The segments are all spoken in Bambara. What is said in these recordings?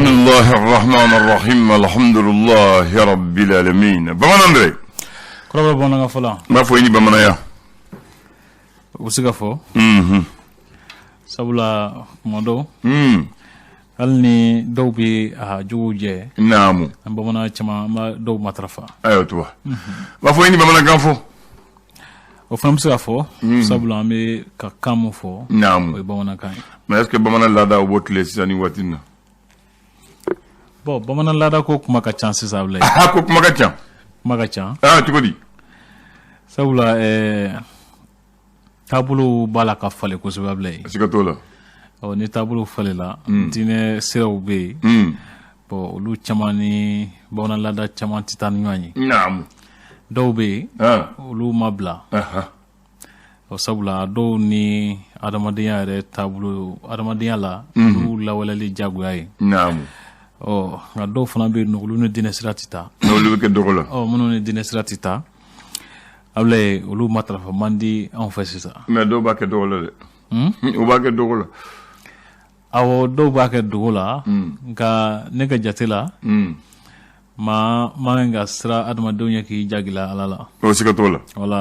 بسم الله الرحمن الرحيم الحمد لله رب العالمين بمن أندري كرابة بونا فلا ما فويني بمن يا وسيقى فو سبلا مدو هل ني دو بي جو جي نعم بمنا كما ما دو مطرفا ايوه توا ما فويني بمن كان وفهم سيقى فو سبلا مي كامو فو نعم بمنا كاين ما اسكي بمن لا دا وبوتلي ساني واتنا bo bamanan lada ko kuma ka chance sabla ko kuma ka chan tukodi sabula tabulu bala ka fale ko sabla sikatola o ni tabulu fale la dine siraw be bo lu chamani bamanan lada chaman titan nyani naam do be lu mabla o sabula do ni adamadiya re tabulu adamadiya la lu lawalali jaguay naam oh nga do fana be no lu ne dine sratita no lu ke dogola oh mono ne dine sratita able lu matrafa mandi en fait ça mais do ba ke dogola de o ba ke dogola awo do ba ke dogola nga ne ga jatela ma nga sra adama do nyaki jagila alala o sikatola wala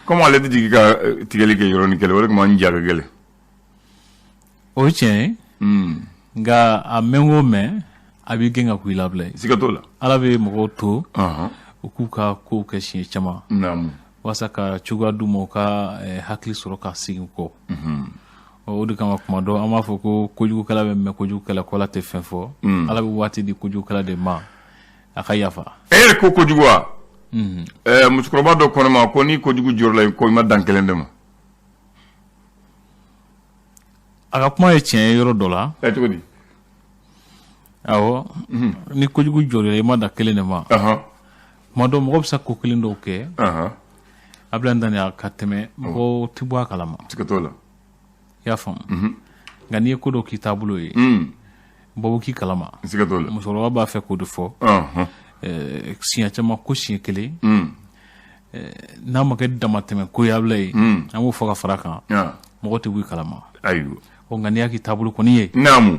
comment le digi ka tigeli ke yoroni kele wala ma njaga gele o chen nga a mengo me abi genga kuila blay sikatola ala be mo to ukuka ko ke shi chama naam wasaka chuga dumo ka hakli soro ka sigin ko o de kama kuma do ama fo ko kojugu kala be me kojugu kala ko la te fenfo ala be wati di kojugu kala de ma akayafa ko kojugu wa muskroba do kono ma ko ni kojugu jorla ko ma dankelende ma aka kuma ye tiɲɛ yɔrɔ dɔ la cogo di awɔ ni kojugu jɔrɔla i ma da kelen de ma kuma dɔ mɔgɔ bɛ se ko kelen dɔw kɛ a bila dani a ka tɛmɛ mɔgɔ ti bɔ a kalama sikatola i y'a faamu nka n'i ye ko dɔ k'i taabolo ye bɔbɔ k'i kalama sikatola musokɔrɔba b'a fɛ k'o de fɔ siɲɛ caman ko siɲɛ kelen n'a ma kɛ damatɛmɛ ko ye a bila ye an b'o fɔ ka fara kan mɔgɔ tɛ bɔ i kalama ayiwa o nka n'i y'a k'i taabolo kɔni ye naamu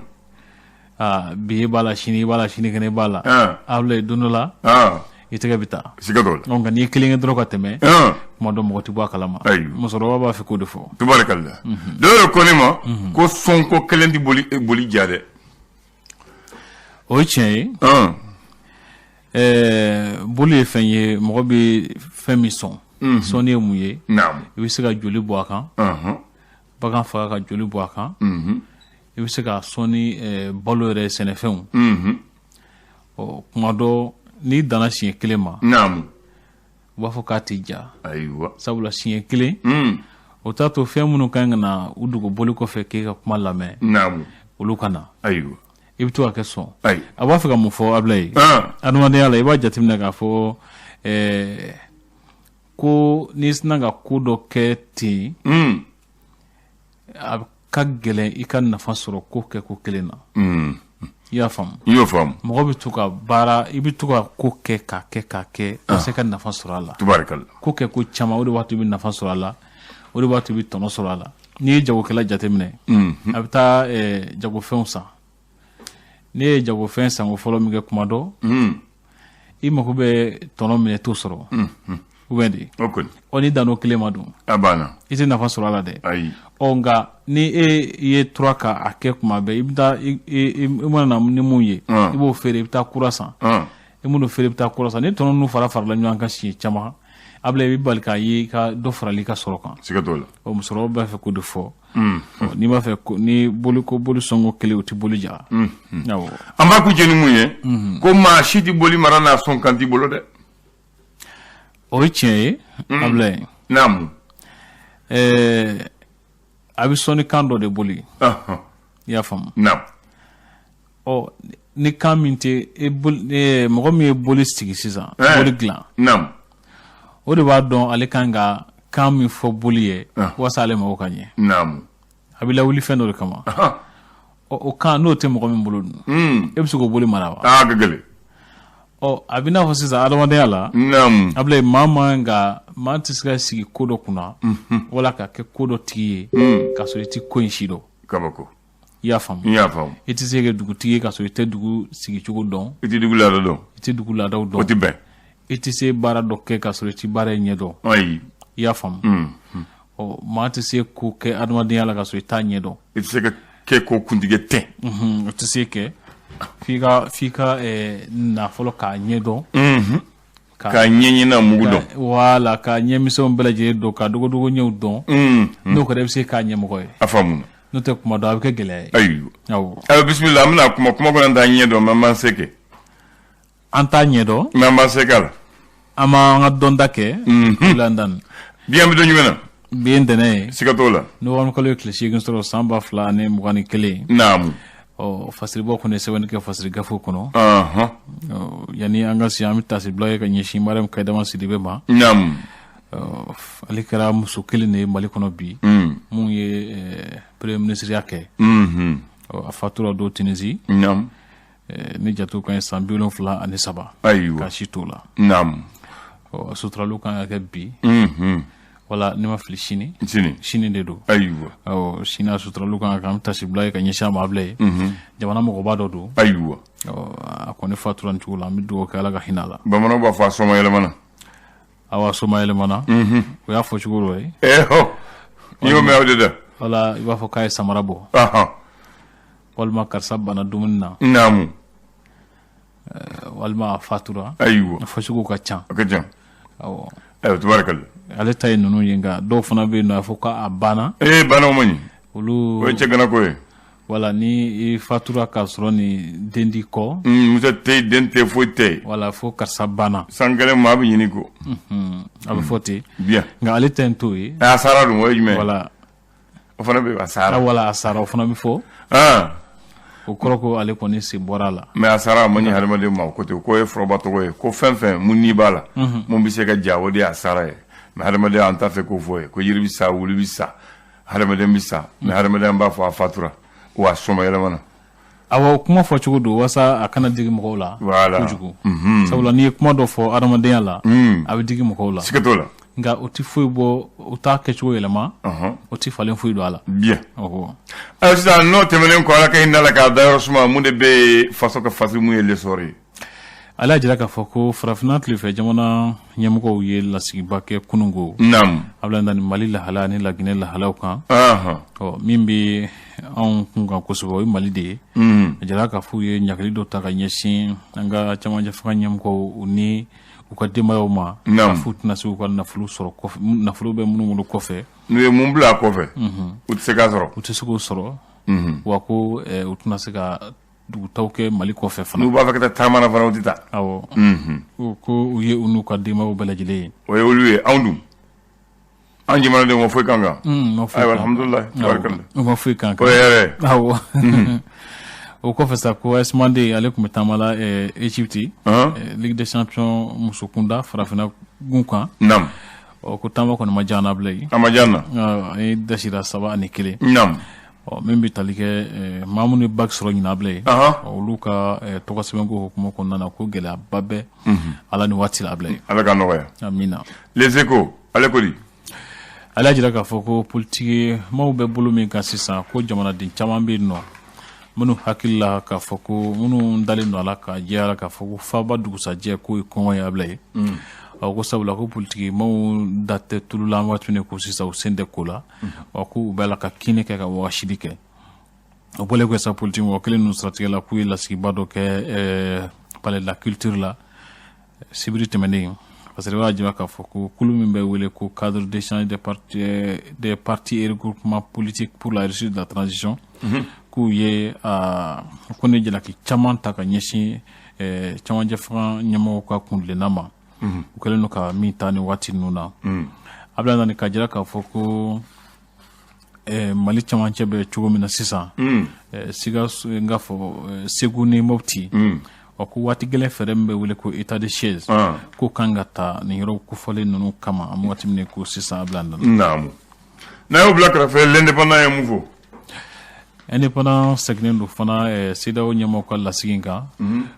bi b'a la sini kɛnɛ b'a la a bila don dɔ la i tɛgɛ bɛ taa sikatola nka n'i ye kelen kɛ dɔrɔn ka tɛmɛ kuma dɔ mɔgɔ tɛ bɔ a kalama musokɔrɔba b'a fɛ k'o de fɔ tubarikala dɔw yɛrɛ ko ne ma ko sɔnko kelen tɛ boli ja dɛ o ye tiɲɛ ye boli ye fɛn ye mɔgɔ bɛ fɛn min sɔn sɔnni ye mun ye i bɛ se ka joli bɔ a kan bagan faga ka joli bɔ a kan i bɛ se ka sɔnni balo yɛrɛ sɛnɛfɛnw ɔ kuma dɔ n'i danna siɲɛ kelen ma u b'a fɔ k'a tɛ ja sabula siɲɛ kelen o t'a to fɛn minnu ka ɲi ka na u dogo boli kɔfɛ k'e ka kuma lamɛn olu ka na i bɛ to ka kɛ sɔn a b'a fɛ ka mun fɔ abila ye adamadenya la i b'a jateminɛ k'a fɔ ko n'i sina ka ko dɔ kɛ ten a ka gɛlɛn i ka nafa sɔrɔ ko kɛ ko kelen na i y'a faamu mɔgɔ bɛ to ka baara i bɛ to ka ko kɛ k'a kɛ ka se ka nafa sɔrɔ a la ko kɛ ko caman o de b'a to i bɛ nafa sɔrɔ a la o de b'a to i bɛ tɔnɔ sɔrɔ a la n'i ye jagokɛla jateminɛ a bɛ taa jagofɛnw san n'i ye jagofɛn san ko fɔlɔ min kɛ kuma dɔ i mako bɛ tɔnɔ minɛ t'o sɔrɔ ou bien de o ni danno kelen ma dun a banna i tɛ nafa sɔrɔ a la dɛ nka ni e ye tura ka a kɛ kuma bɛɛ i bɛ taa i mana na ni mun ye i b'o feere i bɛ taa kura san i m'o feere i bɛ taa kura san ni tɔnɔ ninnu farala ɲɔgɔn kan siɲɛ caman a bila i bɛ bali k'a ye ka dɔ farali ka sɔrɔ kan sigat'o la musokɔrɔba b'a fɛ k'o de fɔ n'i b'a fɛ ni boli sɔngɔ kelen o tɛ boli jaga awɔ an b'a ku jɛ ni mun ye ko maa si tɛ boli mara n'a sɔn kan t'i bolo dɛ o ye tiɲɛ ye a bila yen naamu a bɛ sɔnni kan dɔ de boli i y'a faamu ɔ ni kan min tɛ mɔgɔ min ye boli sigi sisan boli dilan o de b'a dɔn ale kan ka kan min fɔ boli ye walasa ale mago ka ɲɛ a bɛ lawuli fɛn dɔ de kama o kan n'o tɛ mɔgɔ min bolo dun e bɛ se k'o boli mara wa ka gɛlɛn a bɛ n'a fɔ sisan adamadenya la a bila maa tɛ se ka sigi ko dɔ kunna wala ka kɛ ko dɔ tigi ye k'a sɔrɔ i tɛ ko in si dɔn kabako y'a faamu i tɛ se ka dugutigi ka sɔrɔ i tɛ dugu sigicogo dɔn i tɛ dugu laada dɔn i tɛ dugu laadaw dɔn o tɛ bɛn i tɛ se baara dɔ kɛ ka sɔrɔ i tɛ baara ɲɛ dɔn ayi i y'a faamu maa tɛ se ko kɛ adamadenya la ka sɔrɔ i t'a ɲɛ dɔn i tɛ se ka kɛ ko kuntigi tɛ o tɛ se kɛ f'i ka nafolo k'a ɲɛ dɔn k'a ɲɛɲina mugu dɔn wala ka ɲɛmisɛnw bɛɛ lajɛlen dɔn ka dogodogo ɲɛw dɔn n'o kɛra i bɛ se k'a ɲɛmɔgɔ ye a faamu n'o tɛ kuma dɔn a bɛ kɛ gɛlɛya ye ayiwa bisimila an bɛna kuma kɔnɔ t'an ɲɛ dɔn mɛ an b'an se kɛ an t'a ɲɛ dɔn mɛ an b'an se k'a la an b'an ka dɔnta kɛ landan bi an bɛ dɔn jumɛn na bi ye ntɛnɛn ye siga t'o la n'o kalo ye tile 8 sɔrɔ san 2021 naamu fasiribɔ kɔni ye sɛbɛnni kɛ fasiri gafew kɔnɔ yanni an ka se an bɛ tasibila ye ka ɲɛsin Mariam Kayidama Sidibe ma naamu ale kɛra muso kelen de ye Mali kɔnɔ bi mun ye premier ministre kɛ a fatura don Tunisie naamu ne jatu kan ye san 73 ayiwa ka si t'o la naamu suturaliw kan ka kɛ bi wala ne ma fili sini de don ayiwa sini a suturaliw kan ka tasibila ye ka ɲɛsin a ma bila ye jamana mɔgɔba dɔ don ayiwa a kɔni fatura nin cogo la an bɛ dugawu kɛ Ala ka hinɛ a la bamananw b'a fɔ a sɔma yɛlɛmana awa sɔma yɛlɛmana o y'a fɔ cogo dɔ ye i y'o mɛn o de da wala i b'a fɔ k'a ye samara bɔ walima karisa bana dumuni na naamu walima a fatura ayiwa a fɔcogo ka ca a ka ca awɔ ayiwa tubaarikala ale ta ye ninnu ye nka dɔw fana bɛ yen nɔ a fɔ k'a banna banaw ma ɲi olu o ye cɛganako ye wala ni i fatura k'a sɔrɔ ni den di kɔ muso tɛ yen den tɛ foyi tɛ yen wala fo karisa banna san kelen ma a bɛ ɲini ko a bɛ fɔ ten bien nka ale ta in t'o ye a sara dun o ye jumɛn wala o fana bɛ a sara wala a sara o fana bɛ fɔ o kɔrɔ ko ale kɔni sen bɔra a la mɛ a sara a ma ɲi hadamaden ma o ko ten ko ye foroba tɔgɔ ye ko fɛn fɛn mun n'i b'a la mun bɛ se ka ja o de y'a sara ye mɛ hadamaden an t'a fɛ k'o fɔ ye ko yiri bɛ sa wuli bɛ sa hadamaden bɛ sa mɛ hadamaden b'a fɔ a fatura wa a sɔma yɛlɛmana awɔ kuma fɔ cogo don walasa a kana digi mɔgɔw la kojugu sabula n'i ye kuma dɔ fɔ adamadenya la a bɛ digi mɔgɔw la siga t'o la nka o tɛ foyi bɔ o t'a kɛcogo yɛlɛma o tɛ falen foyi don a la bien ayiwa sisan n'o tɛmɛnen kɔ Ala ka hinɛ la k'a dayɔrɔ suma mun de bɛ faso ka fasiri mun ye lesɔrɔ ye ale y'a jira k'a fɔ ko farafinna tilefɛ jamana ɲɛmɔgɔw ye lasigiba kɛ kununko a bɛ ni Mali lahala ani Laginɛ lahalaw kan min bɛ anw kun kan kosɛbɛ o ye Mali de ye a jira k'a fɔ u ye ɲagili dɔ ta ka ɲɛsin an ka cɛmancɛ fanga ɲɛmɔgɔw ni u ka denbayaw ma k'a fɔ u tɛna se u ka nafolo sɔrɔ kɔfɛ nafolo bɛ minnu bolo kɔfɛ n'u ye mun bila a kɔfɛ u tɛ se k'a sɔrɔ u tɛ se k'o sɔrɔ wa ko u tɛna se ka dugutaw kɛ Mali kɔfɛ fana n'u b'a fɛ ka taa taama na fana u tɛ taa awɔ ko u ye u n'u ka denbayaw bɛɛ lajɛlen ye o ye olu ye anw dun an jamanadenw ma foyi kan kan ayiwa alhamdulilayi tabarikala u ma foyi kan kan o ye yɛrɛ awɔ o kɔfɛ sa ko Esmande ale tun bɛ taama la Egypte Ligue des Champions muso kunda farafinna gun kan ko taama kɔni ma diya n'a bila yen a ma diya na an ye dasira 7-1 min bɛ tali kɛ maa minnu ye bac sɔrɔ ɲinan bila yen olu ka tɔgɔ sɛbɛnko hukumu kɔnɔna na ko gɛlɛyaba bɛ Ala ni waati la a bila yen Ala ka nɔgɔya amina les échos ale ko di ale y'a jira k'a fɔ ko politiki maaw bɛ bolo min kan sisan ko jamanaden caman bɛ yen nɔ minnu hakili la k'a fɔ ko minnu dalen don a la ka jɛya la k'a fɔ ko faaba dugusajɛ k'o ye kɔngɔ ye a bila yen ko sabula ko politiki maaw da tɛ tulu la waati min ko sisan u sen tɛ ko la ko u bɛ la ka kini kɛ ka wɔsili kɛ o bɔlen kɔ sa politiki mɔgɔ kelen ninnu siratigɛ la k'u ye lasigiba dɔ kɛ palais de la culture la sibiri tɛmɛnen parce que b'a jira k'a fɔ ko kulu min bɛ wele ko cadre d'échange des partis et regroupements politiques pour la réussite de la transition k'u ye ko ne jalaki caman ta ka ɲɛsin camancɛ fanga ɲɛmɔgɔw ka kuntilenna ma u kɛlen don ka min ta ni waati ninnu na a bɛ na ka jira k'a fɔ ko Mali camancɛ bɛ cogo min na sisan Sikaso n k'a fɔ Segu ni Mopti ko waati gɛlɛn fɛɛrɛ min bɛ wele ko état de siège ko kan ka ta nin yɔrɔ kofɔlen ninnu kama an waati min ko sisan a bila naamu n'a y'o bila kɛrɛfɛ l'indépendant ye mun fɔ indépendant seginnen don fana CEDEAO ɲɛmɔgɔw ka lasigi kan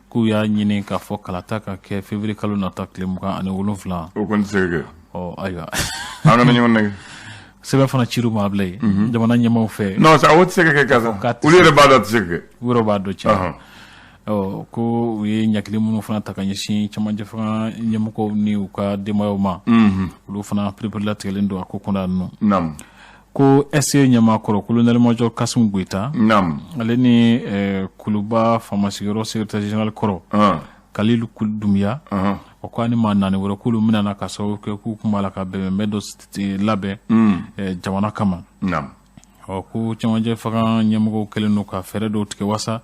k'u y'a ɲini k'a fɔ kalata ka kɛ février kalo nata tile 27 o kɔni tɛ se ka kɛ ayiwa an kana ɲɔgɔn nɛgɛ sɛbɛn fana ciru ma bilen jamana ɲɛmaw fɛ non ça o tɛ se ka kɛ kasa olu yɛrɛ b'a dɔn a tɛ se ka kɛ wɛrɛ b'a dɔn cɛ ko u ye ɲakili minnu fana ta ka ɲɛsin cɛmancɛ fanga ɲɛmɔgɔw ni u ka denbayaw ma olu fana perepere-latigɛlen don a ko kɔnɔ ninnu ko SE ɲɛmaakɔrɔ colonel major Kasum Goita ale ni Kuluba famasigiyɔrɔ secrétaire général kɔrɔ Kalilu Dumbuya o ko ani maa naani wɛrɛ k'olu minɛna ka sababu kɛ k'u kun b'a la ka bɛnbɛnbɛn dɔ labɛn jamana kama ko cɛmancɛ fanga ɲɛmɔgɔw kɛlen don ka fɛɛrɛ dɔw tigɛ wasa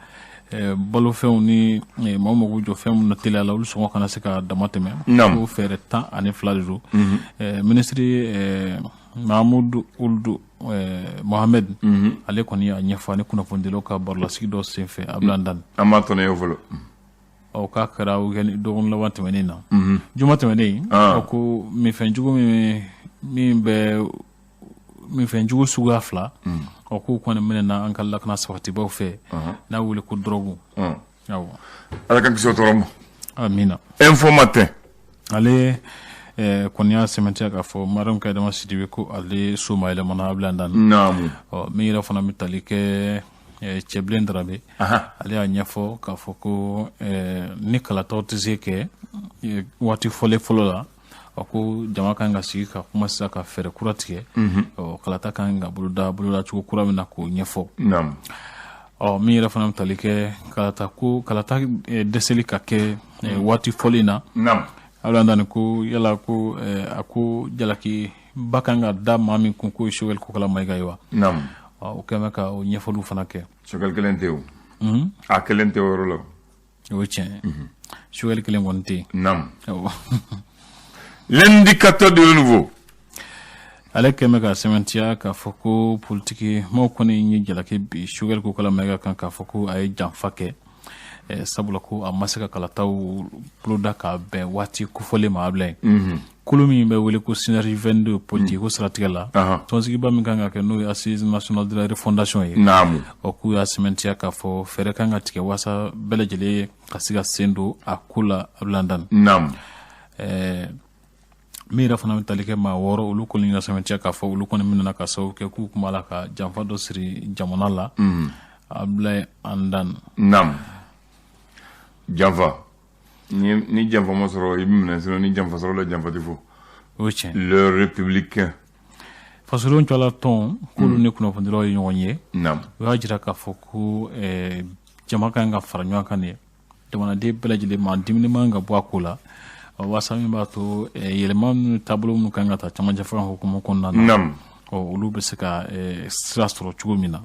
balofɛnw ni maaw mago jɔ fɛn minnu na teliya la olu sɔngɔ kana se ka dama tɛmɛ ko fɛɛrɛ 12 de don ministre Mahamudu Uldu Mohamed ale kɔni y'a ɲɛfɔ ani kunnafonidilaw ka barolasigi dɔ senfɛ Ablandan an m'a tɔnɔ ye fɔlɔ k'a kɛra dɔgɔkun laban tɛmɛnen na juma tɛmɛnen ko minfɛnjugu suguya 2 k'u kɔni minɛna an ka lakana sabatibaw fɛ n'a wele ko drogue ala ka kisi o tɔɔrɔ ma amina info matin ale kɔni y'a sɛmɛntiya k'a fɔ Mariam Kayidama Sidibe ko ale so ma yɛlɛmana Ablandan min yɛrɛ fana bɛ tali kɛ Cɛbilen Darabe ale y'a ɲɛfɔ k'a fɔ ko ni kalataw tɛ se kɛ waati fɔlɔ la ko jama kan ka sigi ka kuma sisan ka fɛɛrɛ kura tigɛ kalata kan ka boloda cogo kura min na k'o ɲɛfɔ min yɛrɛ fana bɛ tali kɛ kalata dɛsɛli ka kɛ waati fɔli na Ablandan ko yala ko a ko jalaki ba kan ka da maa min kun ko Sogɛl Kokala Mayiga ye wa o kɛmɛ ka o ɲɛfɔliw fana kɛ Sogɛl kelen tɛ o a kelen tɛ o yɔrɔ la o ye tiɲɛ Sogɛl kelen kɔni tɛ yen l'indicateur de renouveau ale kɛmɛ ka sɛmɛntiya k'a fɔ ko politiki maaw kɔni ye jalaki bi Sogɛl Kokala Mayiga kan k'a fɔ ko a ye janfa kɛ sabula ko a ma se ka kalataw boloda ka bɛn waati kofɔlen ma Ablaye kolo min bɛ wele ko synergie 22 politique ko siratigɛ la tɔnsigiba min kan ka kɛ n'o ye assise nationale de la refondation ye k'u y'a sɛmɛntiya k'a fɔ fɛɛrɛ kan ka tigɛ wasa bɛɛ lajɛlen ka se ka sen don a ko la Ablandan min yɛrɛ fana bɛ tali kɛ maa 6 olu kɔni y'a sɛmɛntiya k'a fɔ olu kɔni minɛna ka sababu kɛ k'u kun b'a la ka janfa dɔ siri jamana la Ablaye Andan janfa ni janfa ma sɔrɔ i bɛ minɛ sinon ni janfa sɔrɔ la janfa tɛ fɔ o tiɲɛ le républicain fasodenw cɔla tɔn k'olu ni kunnafonidilaw ye ɲɔgɔn ye o y'a jira k'a fɔ ko jama kan ka fara ɲɔgɔn kan de jamanaden bɛɛ lajɛlen ma dimini man ka bɔ a ko la waasa min b'a to yɛlɛma minnu taabolo minnu kan ka ta camancɛ fanga hukumu kɔnɔna na olu bɛ se ka sira sɔrɔ cogo min na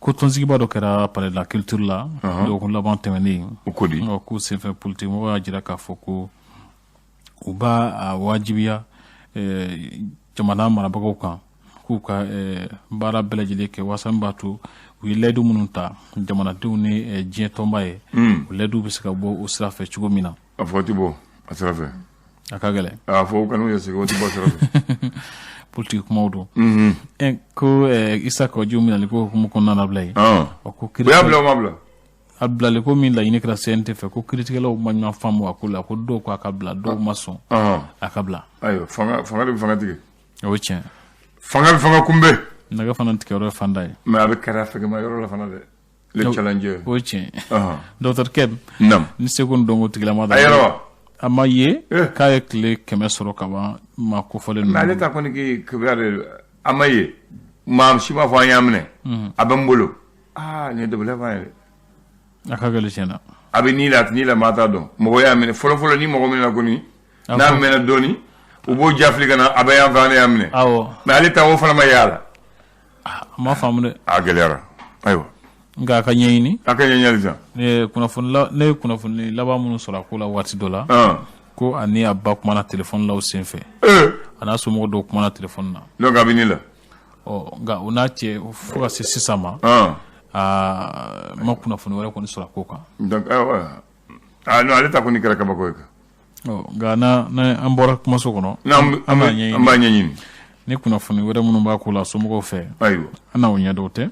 ko tɔnsigiba dɔ kɛra palais de la culture la dɔgɔkun laban tɛmɛnen k'u senfɛ politique mɔgɔw y'a jira k'a fɔ ko u b'a wajibiya jamana marabagaw kan k'u ka baara bɛɛ lajɛlen kɛ waasa min b'a to u ye layidu minnu ta jamanadenw ni diɲɛ tɔnba ye o layidu bɛ se ka bɔ o sira fɛ cogo min na a fɔ o tɛ bɔ a sira fɛ a ka gɛlɛn a fɔ o kanu ye sigi o tɛ bɔ sira fɛ politique kumaw don ko Isa Kawajiw minɛli ko hukumu kɔnɔna na Ablaye o y'a bila o ma bila a bilali ko min laɲini kɛra CNT fɛ ko kiiritigɛlaw ma ɲɔgɔn faamu a ko la ko dɔw ko a ka bila dɔw ma sɔn a ka bila ayiwa fanga de bɛ fanga tigɛ o ye tiɲɛ fanga bɛ fanga kunbɛn nɛgɛ fana tigɛyɔrɔ ye fanda ye mais a bɛ kɛra fɛgɛma yɔrɔ la fana dɛ le challenger o ye tiɲɛ Dr Keb ni seko ni dɔnko tigilama da a yɛrɛ wa a ma ye k'a ye tile 100 sɔrɔ ka ban ma kofɔlen mais ale ta kɔni k'i kebuya de a ma ye maa si ma fɔ an y'a minɛ a bɛ n bolo nin ye dabila fan ye dɛ a ka gɛlɛn tiɲɛ na a bɛ ni la maa t'a dɔn mɔgɔ y'a minɛ fɔlɔ ni mɔgɔ minɛ kɔni n'a mɛnna dɔɔni u b'o jafili ka na a bɛ yan fɛ ne y'a minɛ mais ale ta o fana ma ye a la a ma faamu dɛ a gɛlɛyara ayiwa nka a ka ɲɛɲini sisan ne ye kunnafoni laban minnu sɔrɔ a ko la waati dɔ la ko ani a ba kumana telefɔni la o sen fɛ a n'a somɔgɔ dɔw kumana telefɔni na donc a bɛ ni la nka o n'a cɛ fo ka se sisan ma ma kunnafoni wɛrɛ kɔni sɔrɔ a ko kan donc non ale ta kɔni kɛra kabako ye nka n'an bɔra kumaso kɔnɔ an b'a ɲɛɲini ni kunnafoni wɛrɛ minnu b'a ko la somɔgɔw fɛ ayiwa an n'o ɲɛdɔw tɛ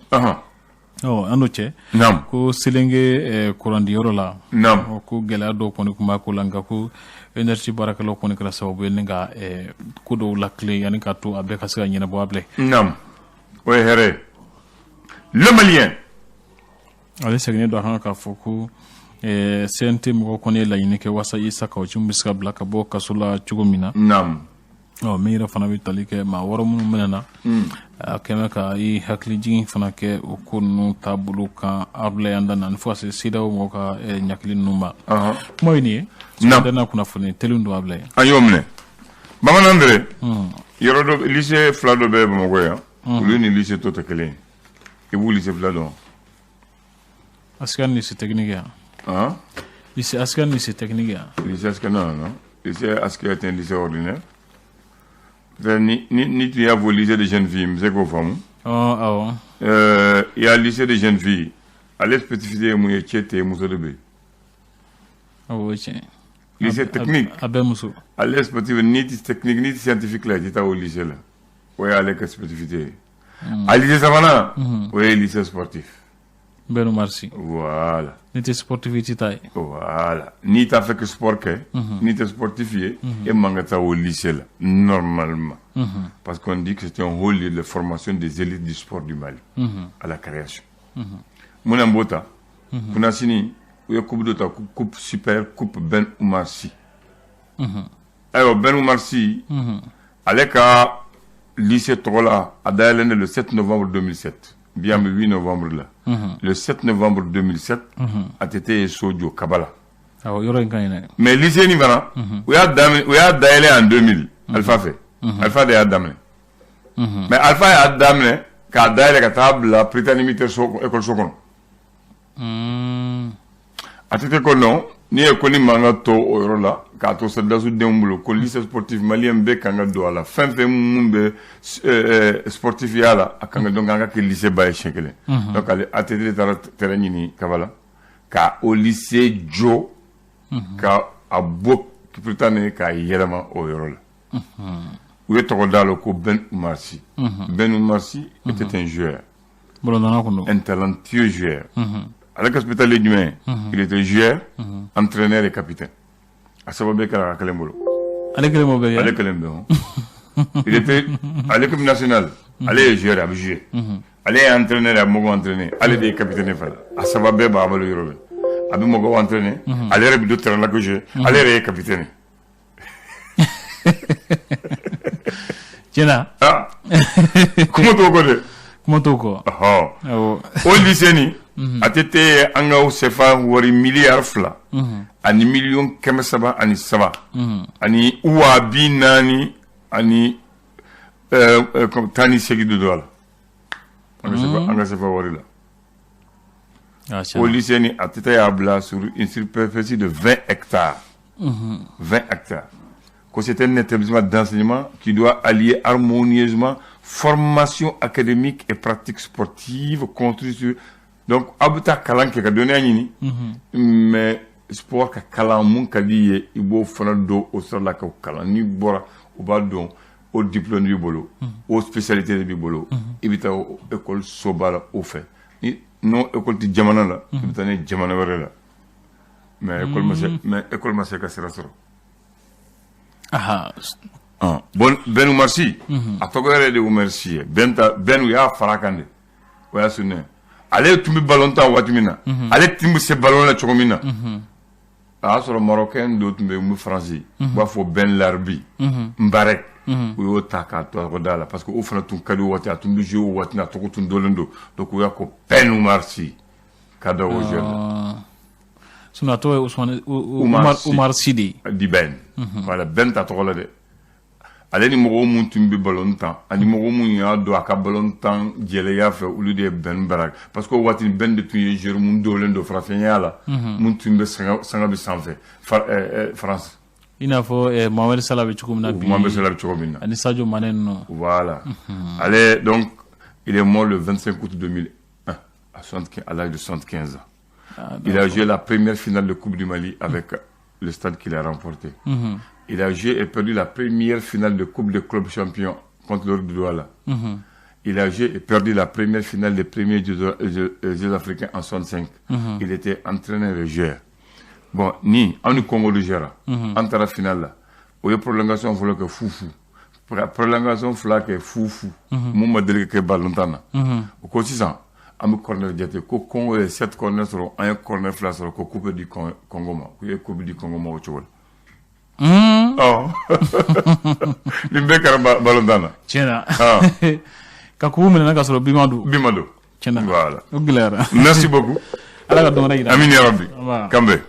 Ando cɛ. Naam. Ko selenge kurandi yɔrɔ la. Naam. Ko gɛlɛya dɔw kɔni kun b'a ko la nka ko énergie baarakɛlaw kɔni kɛra sababu ye ni ka ko dɔw lakile yanni ka to a bɛɛ ka se ka ɲɛnabɔ a bilen. Naam. O ye hɛrɛ. Le Malien. Ale seginnen don a kan k'a fɔ ko CNT mɔgɔw kɔni ye laɲini kɛ walasa Isa Kawucu bɛ se ka bila ka bɔ kaso la cogo min na. Naam. Min yɛrɛ fana bɛ tali kɛ maa wɔɔrɔ minnu minɛna a kɛmɛ ka i hakili jigin fana kɛ o ko ninnu taabolo kan Abdoulaye Anda na fo ka se CEDEAO mɔgɔw ka ɲakili ninnu ma. Kuma ye nin ye. N'a kunnafoni teliw don Abdoulaye. An y'o minɛ. Bamanan bere. Yɔrɔ dɔ lycée fila dɔ bɛ Bamakɔ yan. Olu ni lycée tɔ tɛ kelen ye. I b'u lycée fila dɔn. Askan lycée technique yan. Lycée Askan lycée technique yan. Lycée Askan non. Lycée Askan est un lycée ordinaire. Ni tu as vos lycée de jeunes filles, c'est quoi femme? Il y a le lycée de jeunes filles. Allez spécifier mon étiquette et mon de lycée technique. Allez spécifier ni technique ni scientifique là, j'étais au lycée là. Oui, allez que spécifier. À lycée Savana, oui, lycée sportif. Beno merci. Voilà. Ni t'es sportif taille. Voilà. Ni t'as fait que sport que, ni t'es sportifié, et mangata au lycée là, normalement. Parce qu'on dit que c'était un haut lieu de formation des élites du sport du Mali, à la création. Mon ambota, Kunasini, il y a coupe d'ota, coupe super, coupe Ben Oumar Sy. Alors Ben Oumar Sy, avec lycée Trola, à Daïlène le 7 novembre 2007. Bien le 8 novembre là. Le 7 novembre 2007, a été Sodio Kabala. Mais lycée Nivana, il y a d'ailleurs en 2000, Alpha fait. Alpha de Adamne. Mais Alpha est Adamne, car d'ailleurs la table, la prétanimité école Sokon. A cette école non, ni école Mangato au là, car tout ça dans le ko lycée sportif malien be kanga do ala fin mumbe sportif yala akanga donc anga ke lycée baye chekele donc ale atelier terrain ni kabala ka au lycée Jo ka abo qui prétendait ka yelama au yoro là où est le ko Ben Oumar Sy. Ben Oumar Sy était un joueur, un talentueux joueur. Avec l'hôpital humain, il était joueur, entraîneur et capitaine. À savoir qu'à Kalembolo. Il était à l'équipe nationale. Allez jouer à jouer. Allez entraîner à Mogo entraîner. Allez des capitaines. À savoir que Babalo Yoro. Abi Mogo entraîner. Allez rebido terrain là que j'ai. Allez capitaine. Tiens. Ah. Comment tu connais? Comment tu connais? Au lycée ni. A été anga o sefa wari milliard fla ani million kɛmɛ saba ani saba ani uwa bi naani ani tani segi de dola anga sefa wari la au lycée ni a été abla sur une superficie de 20 hectares 20 hectares que c'est un établissement d'enseignement qui doit allier harmonieusement formation académique et pratique sportive construite sur. Donc, abuta kalan ke ka donné ni mais sport ka kalan mun ka di i bo fana do o sor la ka kalan ni bora o ba don o diplôme du bolo o spécialité du bolo ibita école sobala o fait ni non école di jamana la ibita ne jamana wéré la mais école ma se ka sera soro bon Ben Oumar Sy a togore de Oumar Sy ben ya farakande waya sunne ale tun bɛ ballon tan waati min na ale tun bɛ se ballon la cogo min na a y'a sɔrɔ marocain dɔ tun bɛ yen mun faransi u b'a fɔ Ben Larbi Mbarek u y'o ta k'a tɔgɔ da la parce que o fana tun ka di o waati a tun bɛ jouer o waati a tɔgɔ tun dɔnlen don donc u y'a ko Ben Oumar Sy ka da o jeu la sinon a tɔgɔ ye Oumar Sy de di Ben voilà Ben ta tɔgɔ la dɛ ale ni mɔgɔ mun tun bɛ ballon tan ani mɔgɔ mun y'a dɔn a ka ballon tan jɛlɛya fɛ olu de ye Ben Barak parce que o waati Ben de tun ye joueur mun dɔlen don farafinya la mun tun bɛ sanga bɛ sanfɛ France i n'a fɔ Mohamed Salah bɛ cogo min na bi Mohamed Salah bɛ cogo min na ani Sadio Mané ninnu voilà ale donc il est mort le 25 août 2001 à l'âge de 75 ans il a joué la première finale de Coupe du Mali avec le stade qu'il a remporté il a joué et perdu la première finale de Coupe de club champion contre l'Ordre de Douala. Il a joué et perdu la première finale des premiers Jeux africains en 65. Il était entraîneur et joueur. Bon, on est Congo de Gera. Entre la finale là. Il y a prolongation il que foufou. Prolongation il que foufou. Mon modèle que ballon au quotidien, on a corner diaté. Congo est 7 corners sur un corner flash sur le coupe du Congo. Il y a coupe du Congo au Tchoual. Oh. L'imbe ballon dana. Tiens. Kakou mena ka soro Bimado. Voilà. Voilà. Merci beaucoup. Ala ka dɔn wɛrɛ yira. Amin ya Rabbi. Kambe.